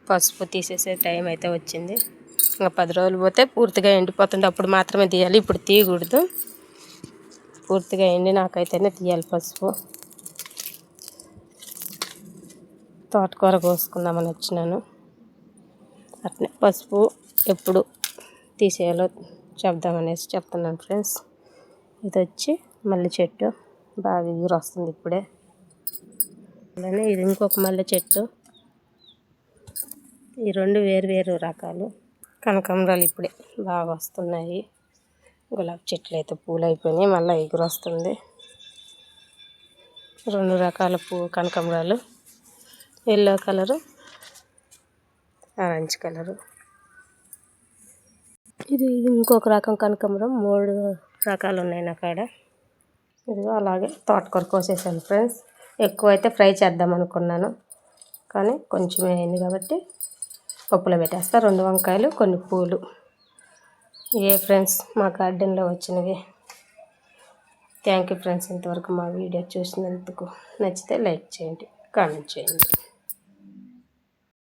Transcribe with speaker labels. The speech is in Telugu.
Speaker 1: పసుపు తీసేసే టైం అయితే వచ్చింది. ఇంకా 10 రోజులు పోతే పూర్తిగా ఎండిపోతుంది, అప్పుడు మాత్రమే తీయాలి. ఇప్పుడు తీయకూడదు, పూర్తిగా ఎండినాకైతేనే తీయాలి పసుపు. తోటకూర కోసుకుందామని వచ్చినాను. అట్నే పసుపు ఎప్పుడు తీసేయాలో చెప్దామనేసి చెప్తున్నాను ఫ్రెండ్స్. ఇది వచ్చి మల్లె చెట్టు, బాగా ఎగురు వస్తుంది ఇప్పుడే. అలానే ఇది ఇంకొక మల్లె చెట్టు. ఈ రెండు వేరు రకాలు. కనకాంబరాలు ఇప్పుడే బాగా వస్తున్నాయి. గులాబీ చెట్లు అయితే పూలు అయిపోయినాయి, మళ్ళీ ఎగురు వస్తుంది. 2 రకాల కనకాంబరాలు, ఎల్లో కలరు, ఆరెంజ్ కలరు. ఇది ఇంకొక రకం కనకాంబరం. 3 రకాలు ఉన్నాయి నా కాడ. ఇది అలాగే తోటకూర కోసేసాను ఫ్రెండ్స్. ఎక్కువైతే ఫ్రై చేద్దాం అనుకున్నాను, కానీ కొంచెం అయింది కాబట్టి పప్పులో పెట్టేస్తా. 2 వంకాయలు, కొన్ని పూలు. ఫ్రెండ్స్ మా గార్డెన్లో వచ్చినవి. థ్యాంక్ యూ ఫ్రెండ్స్, ఇంతవరకు మా వీడియో చూసినందుకు. నచ్చితే లైక్ చేయండి, కామెంట్ చేయండి.